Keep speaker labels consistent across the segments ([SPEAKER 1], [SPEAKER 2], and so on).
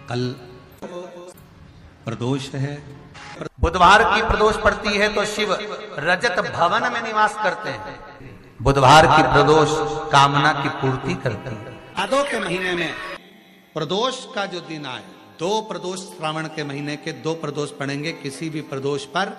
[SPEAKER 1] कल प्रदोष है।
[SPEAKER 2] बुधवार की प्रदोष पड़ती है तो शिव रजत भवन में निवास करते हैं। बुधवार की प्रदोष कामना की पूर्ति करती है।
[SPEAKER 1] भादों के महीने में प्रदोष का जो दिन आए, 2 प्रदोष श्रावण के महीने के 2 प्रदोष पड़ेंगे। किसी भी प्रदोष पर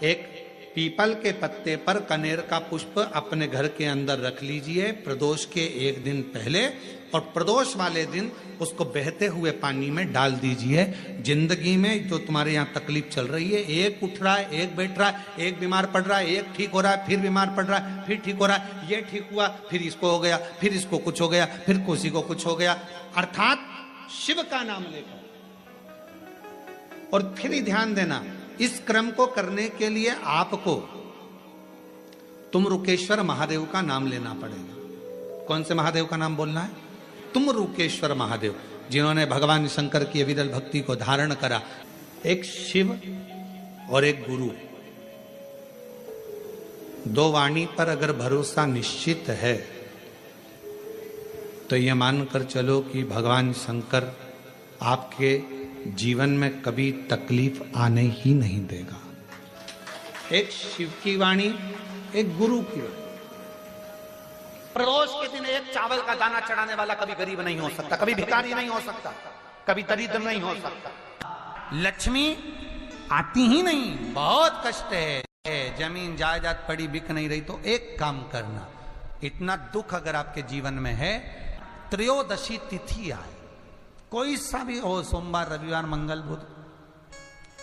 [SPEAKER 1] एक पीपल के पत्ते पर कनेर का पुष्प अपने घर के अंदर रख लीजिए प्रदोष के एक दिन पहले, और प्रदोष वाले दिन उसको बहते हुए पानी में डाल दीजिए। जिंदगी में जो तुम्हारे यहाँ तकलीफ चल रही है, एक उठ रहा है, एक बैठ रहा है, एक बीमार पड़ रहा है, एक ठीक हो रहा है, फिर बीमार पड़ रहा है, फिर ठीक हो रहा है, ये ठीक हुआ, फिर इसको हो गया, फिर इसको कुछ हो गया, फिर किसी को कुछ हो गया, अर्थात शिव का नाम लेकर। और फिर ही ध्यान देना, इस क्रम को करने के लिए आपको तुमरुकेश्वर महादेव का नाम लेना पड़ेगा। कौन से महादेव का नाम बोलना है? तुमरुकेश्वर महादेव, जिन्होंने भगवान शंकर की अविरल भक्ति को धारण करा। एक शिव और एक गुरु, 2 वाणी पर अगर भरोसा निश्चित है तो यह मानकर चलो कि भगवान शंकर आपके जीवन में कभी तकलीफ आने ही नहीं देगा। एक शिव की वाणी, एक गुरु की वाणी।
[SPEAKER 2] प्रदोष के दिन एक चावल का दाना चढ़ाने वाला कभी गरीब नहीं हो सकता, कभी भिखारी नहीं हो सकता, कभी दरिद्र नहीं हो सकता। लक्ष्मी आती ही नहीं, बहुत कष्ट है। जमीन जायदाद पड़ी बिक नहीं रही तो एक काम करना, इतना दुख अगर आपके जीवन में है, त्रयोदशी तिथि आए, कोई सा भी हो, सोमवार, रविवार, मंगल, बुध,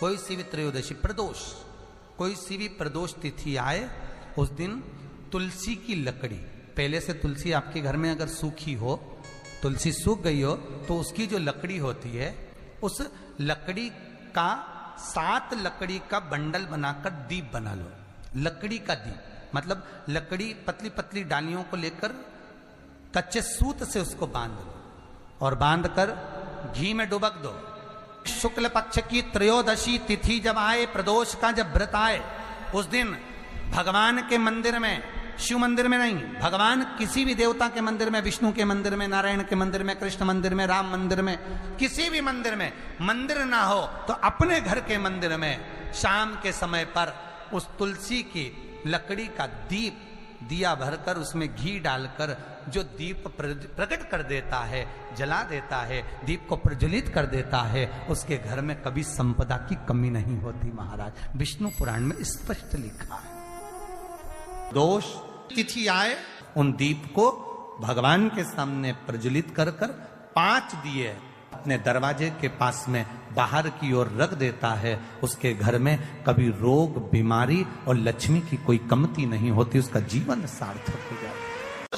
[SPEAKER 2] कोई सी भी त्रयोदशी प्रदोष, कोई सी भी प्रदोष तिथि आए, उस दिन तुलसी की लकड़ी, पहले से तुलसी आपके घर में अगर सूखी हो, तुलसी सूख गई हो, तो उसकी जो लकड़ी होती है, उस लकड़ी का 7 लकड़ी का बंडल बनाकर दीप बना लो। लकड़ी का दीप मतलब लकड़ी पतली पतली डालियों को लेकर कच्चे सूत से उसको बांध दो और बांधकर घी में डुबक दो। शुक्ल पक्ष की त्रयोदशी तिथि जब आए, प्रदोष का जब व्रत आए, उस दिन भगवान के मंदिर में, शिव मंदिर में नहीं, भगवान किसी भी देवता के मंदिर में, विष्णु के मंदिर में, नारायण के मंदिर में, कृष्ण मंदिर में, राम मंदिर में, किसी भी मंदिर में, मंदिर ना हो तो अपने घर के मंदिर में शाम के समय पर उस तुलसी की लकड़ी का दीप, दिया भरकर उसमें घी डालकर जो दीप प्रकट कर देता है, जला देता है, दीप को प्रज्वलित कर देता है, उसके घर में कभी संपदा की कमी नहीं होती। महाराज, विष्णु पुराण में स्पष्ट लिखा है। दोष तिथि आए, उन दीप को भगवान के सामने प्रज्वलित कर 5 दिए अपने दरवाजे के पास में बाहर की ओर रख देता है। उसके घर में कभी रोग, बीमारी और लक्ष्मी की कोई कमती नहीं होती, उसका जीवन सार्थक हो जाता है।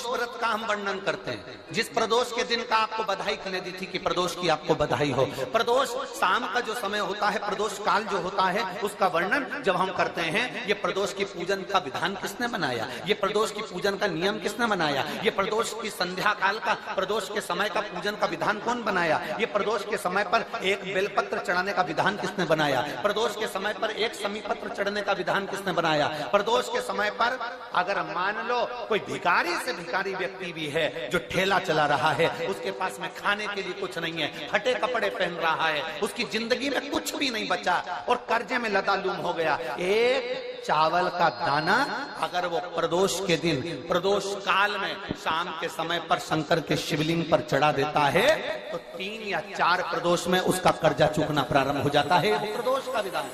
[SPEAKER 2] व्रत का हम वर्णन करते हैं। जिस प्रदोष के दिन का आपको बधाई करने दी थी कि प्रदोष की आपको बधाई हो, प्रदोष शाम का जो समय होता है, प्रदोष काल जो होता है, उसका वर्णन जब हम करते हैं, ये प्रदोष की पूजन का विधान किसने बनाया, ये प्रदोष की पूजन का नियम किसने बनाया, ये प्रदोष की संध्या काल का, प्रदोष के समय का पूजन का विधान कौन बनाया, ये प्रदोष के समय पर एक बेलपत्र चढ़ाने का विधान किसने बनाया, प्रदोष के समय पर एक समीपत्र चढ़ने का विधान किसने बनाया, प्रदोष के समय पर अगर मान लो कोई भिखारी से भिखारी व्यक्ति भी है जो ठेला चला रहा है, उसके पास में खाने के लिए कुछ नहीं है, फटे कपड़े पहन रहा है, उसकी जिंदगी में कुछ भी नहीं बचा और कर्जे में लदालूम हो गया, एक चावल का दाना अगर वो प्रदोष के दिन, प्रदोष काल में शाम के समय पर शंकर के शिवलिंग पर चढ़ा देता है तो 3 या 4 प्रदोष में उसका कर्जा चूकना प्रारंभ हो जाता है। प्रदोष का विधान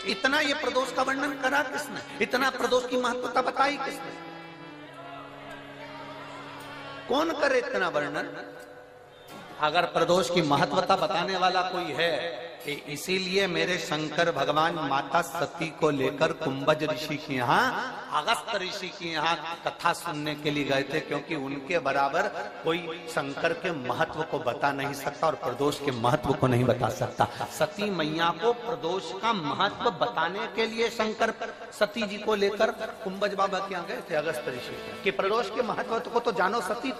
[SPEAKER 2] इतना ये प्रदोष का वर्णन करा किसने, इतना प्रदोष की महत्वता बताई किसने, कौन करे इतना वर्णन? अगर प्रदोष की महत्वता बताने वाला कोई है, इसीलिए मेरे शंकर भगवान माता सती को लेकर कुंभज ऋषि के यहाँ, अगस्त ऋषि के यहाँ कथा सुनने के लिए गए थे, क्योंकि उनके बराबर कोई शंकर के महत्व को बता नहीं सकता और प्रदोष के महत्व को नहीं बता सकता। सती मैया को प्रदोष का महत्व बताने के लिए शंकर सती जी को लेकर कुंभज बाबा के यहाँ गए थे, अगस्त ऋषि, कि प्रदोष के महत्व को तो जानो सती,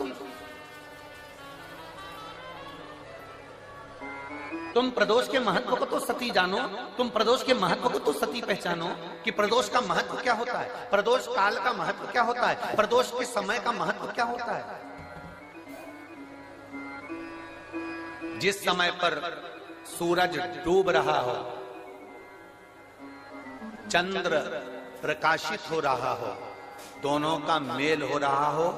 [SPEAKER 2] तुम प्रदोष के महत्व को तो सती जानो, तुम प्रदोष के महत्व को तो सती पहचानो कि प्रदोष का महत्व क्या होता है, प्रदोष काल का महत्व क्या होता है, प्रदोष के समय का महत्व क्या होता है। जिस समय पर सूरज डूब रहा हो, चंद्र प्रकाशित हो रहा हो, दोनों का मेल हो रहा हो,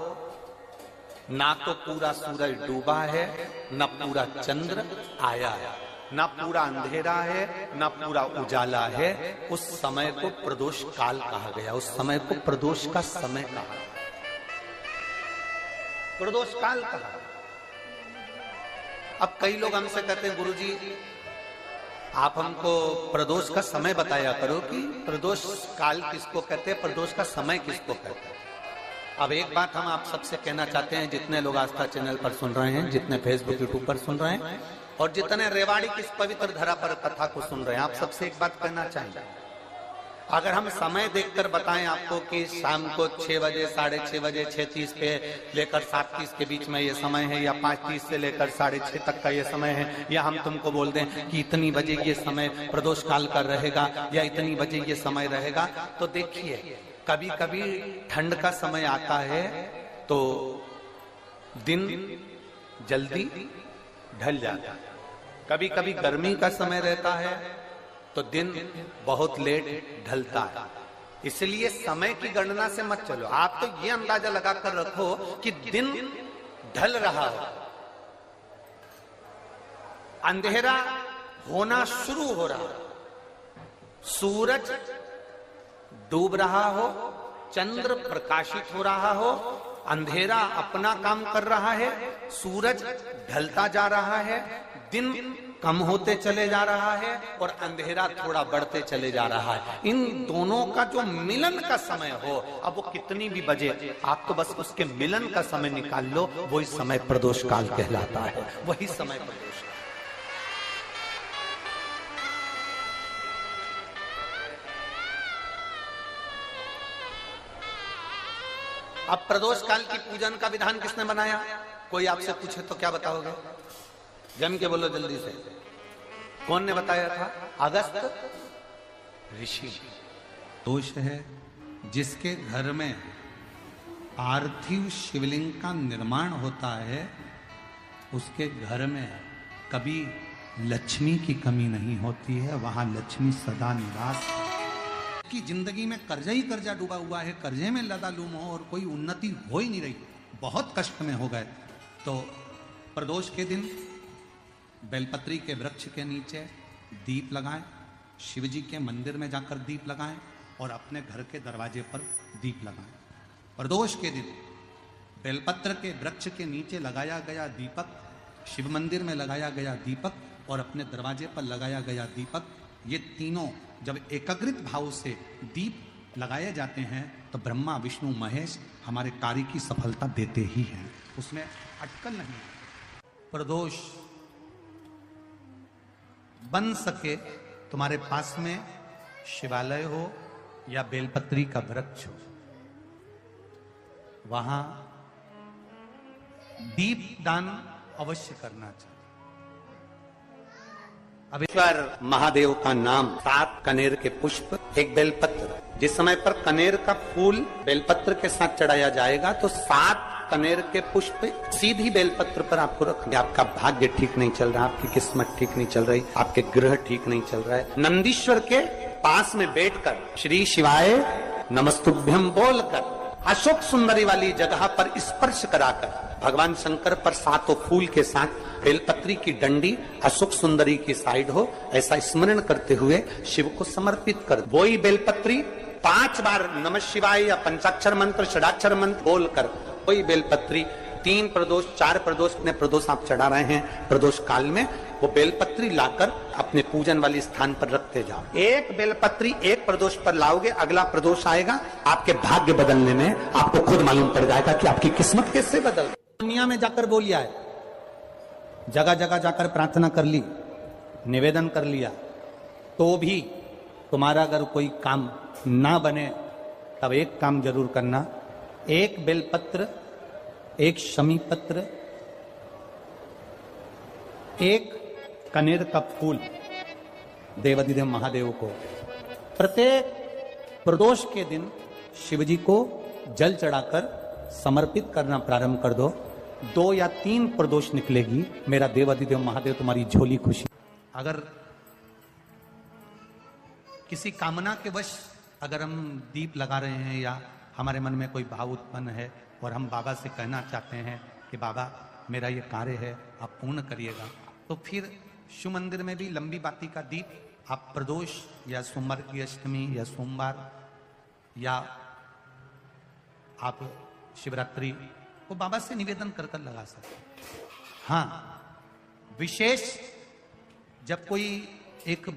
[SPEAKER 2] ना तो पूरा सूरज डूबा है, न पूरा चंद्र आया है, न पूरा अंधेरा है, न पूरा उजाला है, उस समय को प्रदोष काल कहा गया। उस समय को प्रदोष का समय कहा, प्रदोष काल कहा। अब कई लोग हमसे कहते हैं, गुरुजी आप हमको प्रदोष का समय बताया करो कि प्रदोष काल किसको कहते हैं, प्रदोष का समय किसको कहते हैं। अब एक बात हम आप सबसे कहना चाहते हैं, जितने लोग आस्था चैनल पर सुन रहे हैं, जितने फेसबुक यूट्यूब पर सुन रहे हैं, और जितने रेवाड़ी की इस पवित्र धरा पर कथा को सुन रहे हैं, आप सबसे एक बात कहना चाहेंगे। अगर हम समय देखकर बताएं आपको कि शाम को 6 बजे, 6:30 बजे, 6:30 पे लेकर 7:30 के बीच में ये समय है, या 5:30 से लेकर 6:30 तक का ये समय है, या हम तुमको बोल दें कि इतनी बजे ये समय प्रदोष काल का रहेगा, या इतनी बजे ये समय रहेगा, तो देखिए कभी कभी ठंड का समय आता है तो दिन जल्दी ढल जाता है, कभी कभी गर्मी का समय रहता है तो दिन बहुत लेट ढलता है। इसलिए समय की गणना से मत चलो, आप तो ये अंदाजा लगाकर रखो कि दिन ढल रहा हो, अंधेरा होना शुरू हो रहा हो, सूरज डूब रहा हो, चंद्र प्रकाशित हो रहा हो, अंधेरा अपना काम कर रहा है, सूरज ढलता जा रहा है, दिन कम होते चले जा रहा है और अंधेरा थोड़ा बढ़ते चले जा रहा है। इन दोनों का जो मिलन का समय हो, अब वो कितनी भी बजे, आप तो बस उसके मिलन का समय निकाल लो, वही समय प्रदोष काल कहलाता है, वही समय प्रदोष। अब प्रदोष काल की पूजन का विधान किसने बनाया? कोई आपसे पूछे तो क्या बताओगे? जम के बोलो जल्दी से, कौन ने बताया था? अगस्त ऋषि।
[SPEAKER 1] दोष है जिसके घर में पार्थिव शिवलिंग का निर्माण होता है, उसके घर में कभी लक्ष्मी की कमी नहीं होती है, वहां लक्ष्मी सदा निवास है। की जिंदगी में कर्जा ही कर्जा डूबा हुआ है, कर्जे में लदालूम हो और कोई उन्नति हो ही नहीं रही, बहुत कष्ट में हो गए, तो प्रदोष के दिन बेलपत्री के वृक्ष के नीचे दीप लगाएं, शिव जी के मंदिर में जाकर दीप लगाएं और अपने घर के दरवाजे पर दीप लगाएं। प्रदोष के दिन बेलपत्र के वृक्ष के नीचे लगाया गया दीपक, शिव मंदिर में लगाया गया दीपक और अपने दरवाजे पर लगाया गया दीपक, ये तीनों जब एकाग्रित भाव से दीप लगाए जाते हैं तो ब्रह्मा विष्णु महेश हमारे कार्य की सफलता देते ही हैं, उसमें अटकल नहीं। प्रदोष बन सके तुम्हारे पास में शिवालय हो या बेलपत्री का वृक्ष हो, वहां दीप दान अवश्य करना चाहिए।
[SPEAKER 2] अबेश्वर महादेव का नाम 7 कनेर के पुष्प, एक बेलपत्र। जिस समय पर कनेर का फूल बेलपत्र के साथ चढ़ाया जाएगा तो 7 कनेर के पुष्प सीधी बेलपत्र पर आपको रखेंगे। आपका भाग्य ठीक नहीं चल रहा, आपकी किस्मत ठीक नहीं चल रही, आपके ग्रह ठीक नहीं चल रहा है, नंदीश्वर के पास में बैठकर श्री शिवाय नमस्तुभ्यम बोलकर अशोक सुंदरी वाली जगह पर स्पर्श कराकर भगवान शंकर पर 7 फूल के साथ बेलपत्री की डंडी अशोक सुंदरी की साइड हो, ऐसा स्मरण करते हुए शिव को समर्पित कर वही बेलपत्री 5 बार नमः शिवाय या पंचाक्षर मंत्र षडाक्षर मंत्र बोलकर वही बेलपत्री 3 प्रदोष 4 प्रदोष ने प्रदोष आप चढ़ा रहे हैं प्रदोष काल में, वो बेलपत्री लाकर अपने पूजन वाले स्थान पर रखते जाओ। एक बेलपत्री एक प्रदोष पर लाओगे, अगला प्रदोष आएगा, आपके भाग्य बदलने में आपको खुद मालूम पड़ जाएगा कि आपकी किस्मत कैसे बदल।
[SPEAKER 1] दुनिया में जाकर बोलिया है, जगह जगह जाकर प्रार्थना कर ली, निवेदन कर लिया, तो भी तुम्हारा अगर कोई काम ना बने तब एक काम जरूर करना, एक बेलपत्र, एक शमी पत्र, एक कनेर का फूल देवाधिदेव महादेव को प्रत्येक प्रदोष के दिन शिव जी को जल चढ़ाकर समर्पित करना प्रारंभ कर दो। 2 या 3 प्रदोष निकलेगी, मेरा देवाधिदेव महादेव तुम्हारी झोली खुशी। अगर किसी कामना के वश अगर हम दीप लगा रहे हैं या हमारे मन में कोई भाव उत्पन्न है और हम बाबा से कहना चाहते हैं कि बाबा मेरा ये कार्य है आप पूर्ण करिएगा, तो फिर शिव मंदिर में भी लंबी बाती का दीप आप प्रदोष या सोमवार की अष्टमी या सोमवार या आप शिवरात्रि को बाबा से निवेदन कर कर लगा सकते हैं। हाँ, विशेष जब कोई एक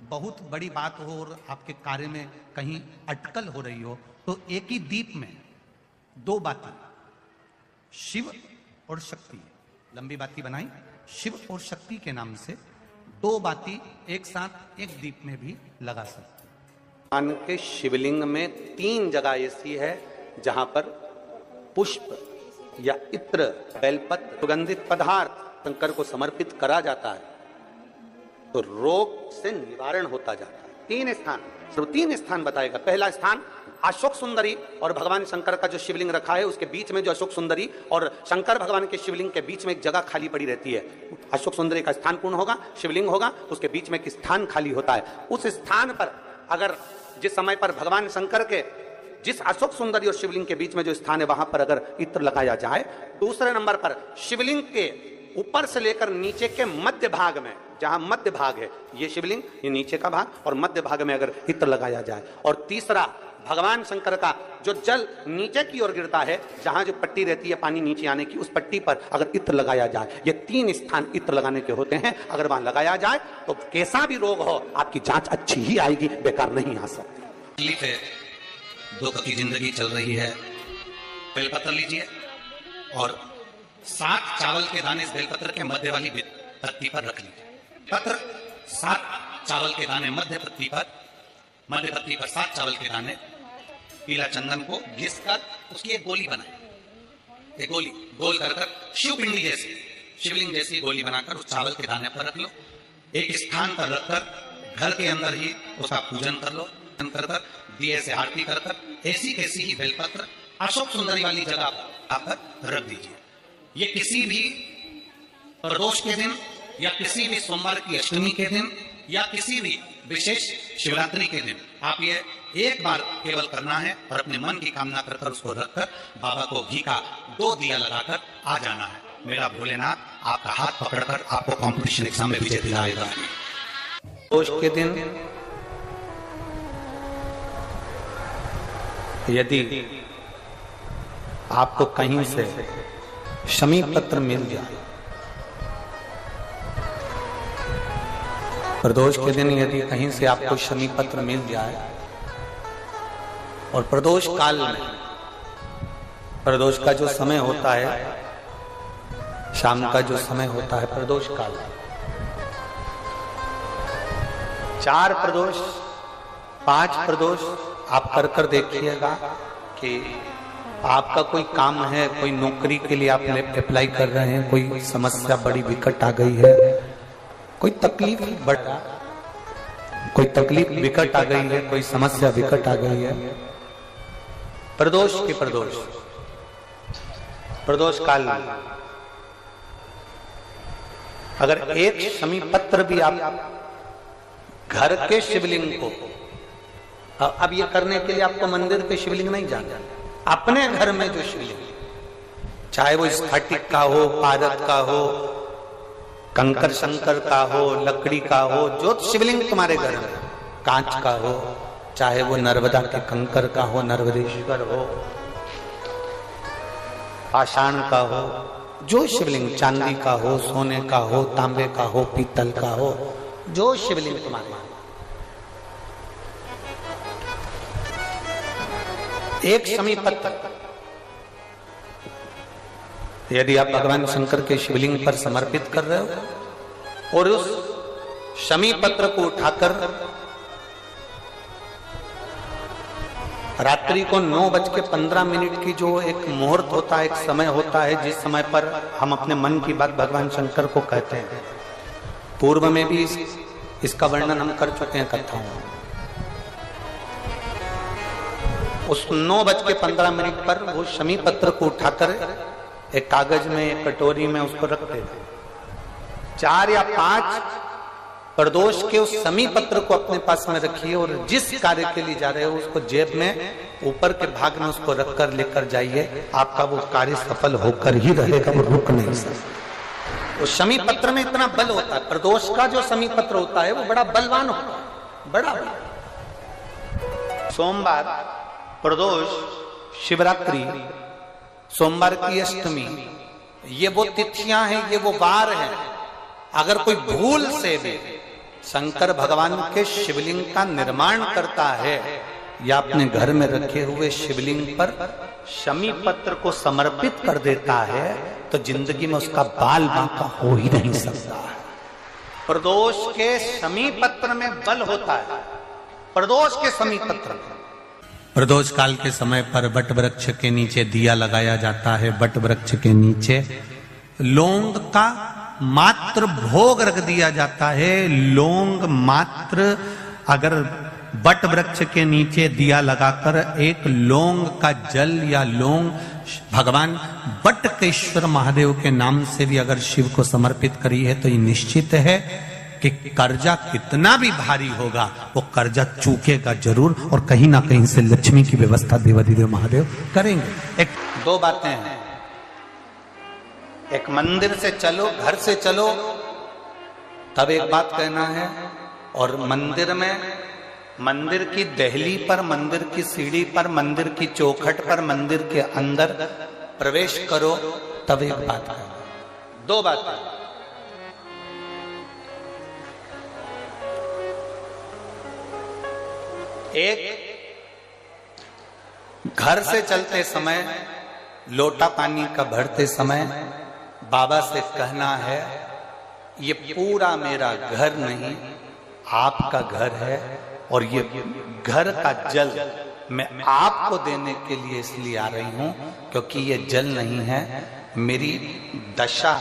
[SPEAKER 1] बहुत बड़ी बात हो और आपके कार्य में कहीं अटकल हो रही हो, तो एक ही दीप में 2 बाती शिव और शक्ति, लंबी बाती बनाई शिव और शक्ति के नाम से 2 बाती एक साथ एक दीप में भी लगा सकते हैं। मान के शिवलिंग में 3 जगह ऐसी है जहां पर पुष्प या इत्र, बेलपत्र, सुगंधित पदार्थ शंकर को समर्पित करा जाता है, तो रोग से निवारण होता जाता है। 3 स्थान, सिर्फ 3 स्थान बताएगा। पहला स्थान अशोक सुंदरी और भगवान शंकर का जो शिवलिंग रखा है उसके बीच में जो अशोक सुंदरी और शंकर भगवान के शिवलिंग के बीच में एक जगह खाली पड़ी रहती है। अशोक सुंदरी का स्थान पूर्ण होगा, शिवलिंग होगा, उसके बीच में एक स्थान खाली होता है। उस स्थान पर अगर जिस समय पर भगवान शंकर के जिस अशोक सुंदरी और शिवलिंग के बीच में जो स्थान है वहां पर अगर इत्र लगाया जाए, दूसरे नंबर पर शिवलिंग के ऊपर से लेकर नीचे के मध्य भाग में, जहां मध्य भाग है ये शिवलिंग, ये नीचे का भाग और मध्य भाग में अगर इत्र लगाया जाए, और तीसरा भगवान शंकर का जो जल नीचे की ओर गिरता है, जहां जो पट्टी रहती है पानी नीचे आने की, उस पट्टी पर अगर इत्र लगाया जाए, ये 3 स्थान इत्र लगाने के होते हैं। अगर वहां लगाया जाए तो कैसा भी रोग हो आपकी जांच अच्छी ही आएगी, बेकार नहीं आ सकती।
[SPEAKER 2] 2 की जिंदगी चल रही है, बेलपत्र लीजिए और 7 चावल के दाने इस बेलपत्र के मध्य वाली पत्ती पर रख लीजिए। पत्र 7 चावल के दाने मध्य पत्ती पर 7 चावल के दाने, पीला चंदन को घिस कर उसकी एक गोली बनाए, एक गोली गोल कर शिवपिंडी जैसी, शिवलिंग जैसी गोली बनाकर उस चावल के दाने पर रख लो। एक स्थान पर रखकर घर के अंदर ही उसका पूजन कर लो, कर दिए से आरती कर ऐसी कैसी ही बेलपत्र अशोक सुंदरी वाली जगह पर रख दीजिए। ये किसी भी प्रदोष के दिन या किसी भी सोमवार की अष्टमी के दिन या किसी भी विशेष शिवरात्रि के दिन आप ये एक बार केवल करना है और अपने मन की कामना कर उसको रखकर बाबा को घी का 2 दिया लगाकर आ जाना है। मेरा भोलेनाथ आपका हाथ पकड़कर आपको कॉम्पिटिशन एग्जाम में विजय दिलाएगा।
[SPEAKER 1] प्रदोष के दिन यदि आपको कहीं से शमी पत्र मिल जाए, प्रदोष के दिन यदि कहीं से आपको शमी पत्र मिल जाए और प्रदोष काल में, प्रदोष का जो समय होता है, शाम का जो समय होता है प्रदोष काल, 4 प्रदोष 5 प्रदोष आप कर देखिएगा कि आपका कोई काम है, कोई नौकरी के लिए आप अप्लाई कर रहे हैं, कोई समस्या बड़ी विकट आ गई है, कोई तकलीफ विकट आ गई है, कोई समस्या विकट आ गई है, प्रदोष के प्रदोष काल में अगर एक शमी पत्र भी आप घर के शिवलिंग को, अब ये करने के लिए आपको मंदिर पे शिवलिंग नहीं जाना, अपने घर में जो शिवलिंग, चाहे वो स्फटिक का हो, पारद का हो, कंकर शंकर का हो, लकड़ी का हो, जो शिवलिंग तुम्हारे घर में, कांच का हो, चाहे वो नर्मदा के कंकर का हो, नर्मदेश्वर हो, पाषाण का हो, जो शिवलिंग चांदी का हो, सोने का हो, तांबे का हो, पीतल का हो, जो शिवलिंग तुम्हारे, एक शमी पत्र यदि आप भगवान शंकर के शिवलिंग पर समर्पित कर रहे हो और उस शमी पत्र को उठाकर रात्रि को 9:15 की जो एक मुहूर्त होता है, एक समय होता है, जिस समय पर हम अपने मन की बात भगवान शंकर को कहते हैं, पूर्व में भी इसका वर्णन हम कर चुके हैं कथाओं में। उस 9:15 पर वो शमी पत्र को उठाकर एक कागज में, एक कटोरी में उसको रखते थे। 4 या 5 प्रदोष के उस समी पत्र को अपने पास में रखिए और जिस कार्य के लिए जा रहे हो उसको जेब में ऊपर के भाग में उसको रखकर लेकर जाइए। आपका वो कार्य सफल होकर ही रहेगा, वो रुक नहीं सकता। उस शमी पत्र में इतना बल होता है। प्रदोष का जो शमी पत्र होता है वो बड़ा बलवान होता है, बड़ा बल। सोमवार, प्रदोष, शिवरात्रि, सोमवार की अष्टमी, ये वो तिथियां हैं, ये वो वार हैं। अगर कोई भूल से भी शंकर भगवान के शिवलिंग का निर्माण करता है या अपने घर में रखे हुए शिवलिंग पर शमी पत्र को समर्पित कर देता है तो जिंदगी में उसका बाल बांका हो ही नहीं सकता है। प्रदोष के शमी पत्र में बल होता है। प्रदोष के शमी पत्र में, प्रदोष काल के समय पर वट वृक्ष के नीचे दिया लगाया जाता है। वट वृक्ष के नीचे लौंग का मात्र भोग रख दिया जाता है। लौंग मात्र, अगर वट वृक्ष के नीचे दिया लगाकर एक लौंग का जल या लौंग भगवान वटकेश्वर महादेव के नाम से भी अगर शिव को समर्पित करी है तो ये निश्चित है कि कर्जा कितना भी भारी होगा वो कर्जा चूकेगा जरूर और कहीं ना कहीं से लक्ष्मी की व्यवस्था देवाधिदेव महादेव करेंगे। एक दो बातें हैं, एक मंदिर से चलो, घर से चलो तब एक बात कहना है, और मंदिर में, मंदिर की दहली पर, मंदिर की सीढ़ी पर, मंदिर की चौखट पर, मंदिर के अंदर प्रवेश करो तब एक बात कहना। दो बातें। एक, घर से चलते समय, लोटा पानी का भरते समय बाबा से कहना है ये पूरा मेरा घर नहीं, आपका घर है और ये घर का जल मैं आपको देने के लिए इसलिए आ रही हूं क्योंकि ये जल नहीं है, मेरी दशा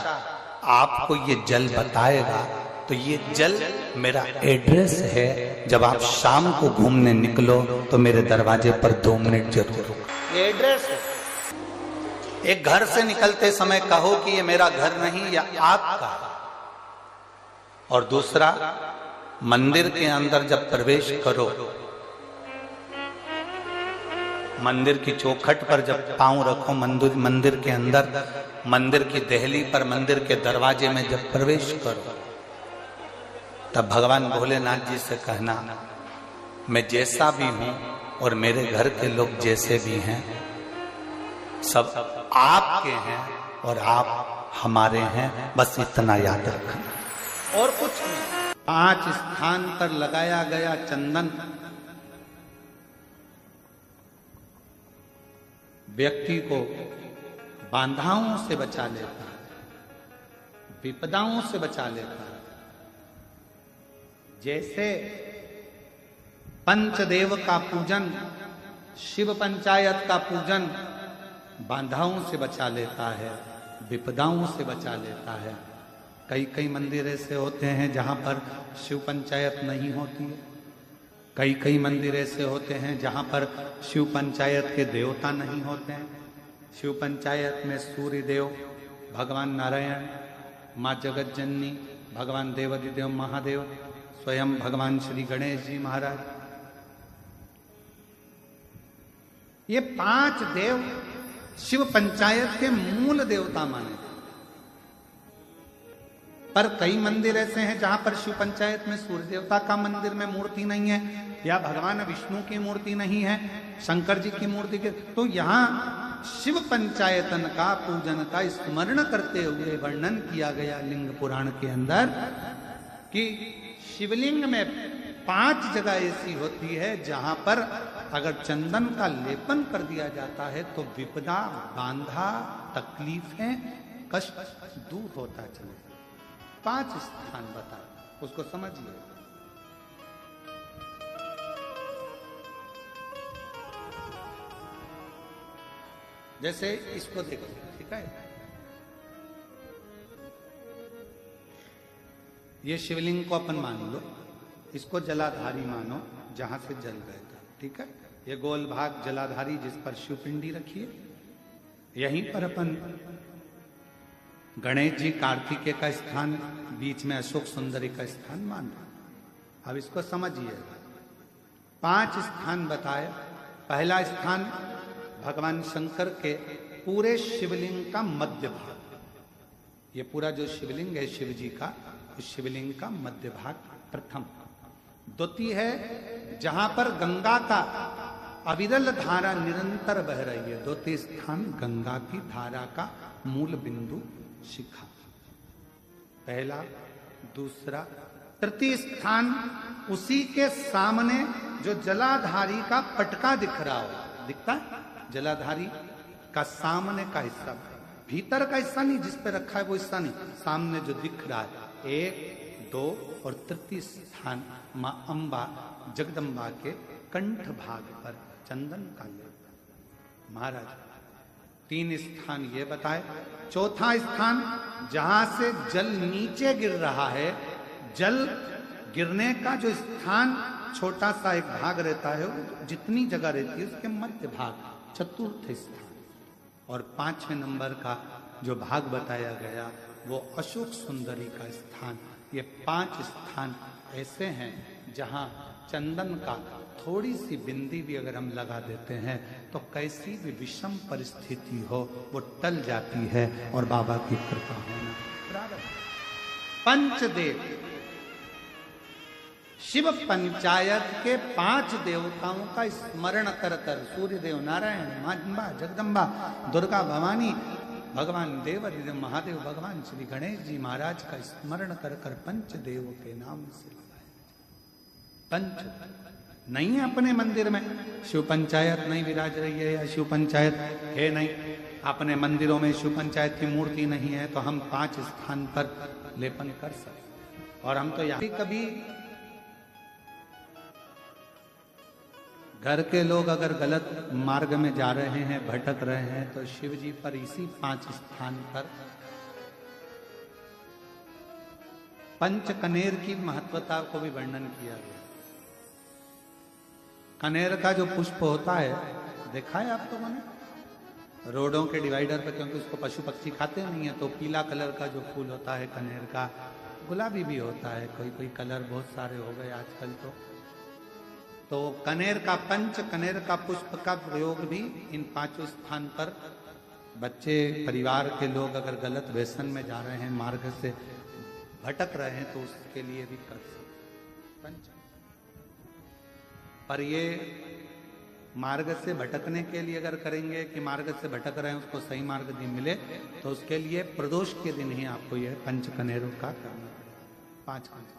[SPEAKER 1] आपको ये जल बताएगा। तो ये जल मेरा एड्रेस है, जब आप शाम को घूमने निकलो तो मेरे दरवाजे पर 2 मिनट जरूर रुको। ये एड्रेस है। एक घर से निकलते समय कहो कि ये मेरा घर नहीं, या आपका। और दूसरा, मंदिर के अंदर जब प्रवेश करो, मंदिर की चौखट पर जब पांव रखो, मंदिर के अंदर, मंदिर की दहली पर, मंदिर के दरवाजे में जब प्रवेश करो तब भगवान भोलेनाथ जी से कहना मैं जैसा भी हूं और मेरे घर के लोग जैसे भी हैं सब आपके हैं और आप हमारे हैं, बस इतना याद रखना और कुछ नहीं। 5 स्थान पर लगाया गया चंदन व्यक्ति को बाधाओं से बचा लेता है, विपदाओं से बचा लेता है। जैसे पंचदेव का पूजन, शिव पंचायत का पूजन बाधाओं से बचा लेता है, विपदाओं से बचा लेता है। कई मंदिर ऐसे होते हैं जहां पर शिव पंचायत नहीं होती है। कई मंदिर ऐसे होते हैं जहां पर शिव पंचायत के देवता नहीं होते हैं। शिव पंचायत में सूर्य देव, भगवान नारायण, माँ जगत जननी, भगवान देवाधिदेव महादेव, स्वयं भगवान श्री गणेश जी महाराज, ये 5 देव शिव पंचायत के मूल देवता माने। पर कई मंदिर ऐसे हैं जहां पर शिव पंचायत में सूर्य देवता का मंदिर में मूर्ति नहीं है, या भगवान विष्णु की मूर्ति नहीं है, शंकर जी की मूर्ति के, तो यहाँ शिव पंचायतन का पूजन का स्मरण करते हुए वर्णन किया गया लिंग पुराण के अंदर कि शिवलिंग में 5 जगह ऐसी होती है जहां पर अगर चंदन का लेपन कर दिया जाता है तो विपदा, बांधा, तकलीफें, कष्ट दूर होता चले। 5 स्थान बता, उसको समझिए। जैसे इसको देखो, ठीक है, ये शिवलिंग को अपन मान लो, इसको जलाधारी मानो जहां से जल बहता, ठीक है। ये गोल भाग जलाधारी जिस पर शिवपिंडी रखिए, यहीं पर अपन गणेश जी कार्तिकेय का स्थान, बीच में अशोक सुंदरी का स्थान मान रहे। अब इसको समझिएगा। 5 स्थान बताए। पहला स्थान भगवान शंकर के पूरे शिवलिंग का मध्य भाग, ये पूरा जो शिवलिंग है शिव जी का, उस शिवलिंग का मध्य भाग प्रथम। द्वितीय है जहां पर गंगा का अविरल धारा निरंतर बह रही है, द्वितीय स्थान गंगा की धारा का मूल बिंदु शिखा, पहला। दूसरा, तृतीय स्थान उसी के सामने जो जलाधारी का पटका दिख रहा हो, दिखता है जलाधारी का सामने का हिस्सा, भीतर का हिस्सा नहीं जिस पे रखा है वो हिस्सा नहीं, सामने जो दिख रहा है। 1, 2 और तृतीय स्थान मां अंबा जगदम्बा के कंठ भाग पर चंदन का लेप। महाराज 3 स्थान ये बताए। चौथा स्थान जहां से जल नीचे गिर रहा है, जल गिरने का जो स्थान छोटा सा एक भाग रहता है, जितनी जगह रहती है उसके मध्य भाग, चतुर्थ स्थान। और 5वें नंबर का जो भाग बताया गया वो अशोक सुंदरी का स्थान। ये 5 स्थान ऐसे हैं जहां चंदन का थोड़ी सी बिंदी भी अगर हम लगा देते हैं तो कैसी भी विषम परिस्थिति हो वो टल जाती है और बाबा की कृपा होना प्रारंभ। पंचदेव, शिव पंचायत के 5 देवताओं का स्मरण कर कर, सूर्य देव, नारायण, मां अंबा, जगदम्बा, दुर्गा भवानी, भगवान देव महादेव, भगवान श्री गणेश जी महाराज का स्मरण कर कर पंचदेव के नाम से पंच नहीं है अपने मंदिर में, शिव पंचायत नहीं विराज रही है या शिव पंचायत है नहीं, अपने मंदिरों में शिव पंचायत की मूर्ति नहीं है, तो हम 5 स्थान पर लेपन कर सकते। और हम तो यहाँ कभी घर के लोग अगर गलत मार्ग में जा रहे हैं, भटक रहे हैं, तो शिव जी पर इसी 5 स्थान पर पंच कनेर की महत्वता को भी वर्णन किया गया। कनेर का जो पुष्प होता है, देखा है आप लोगों ने रोडों के डिवाइडर पर, क्योंकि उसको पशु पक्षी खाते नहीं है, तो पीला कलर का जो फूल होता है कनेर का, गुलाबी भी होता है, कोई कोई कलर बहुत सारे हो गए आजकल। तो कनेर का, पंच कनेर का पुष्प का प्रयोग भी इन 5 स्थान पर बच्चे, परिवार के लोग अगर गलत व्यसन में जा रहे हैं, मार्ग से भटक रहे हैं, तो उसके लिए भी कर सकते पंच। पर ये मार्ग से भटकने के लिए अगर करेंगे कि मार्ग से भटक रहे हैं उसको सही मार्ग नहीं मिले, तो उसके लिए प्रदोष के दिन ही आपको यह पंच कनेरों का करना पड़ेगा। 5 कनेर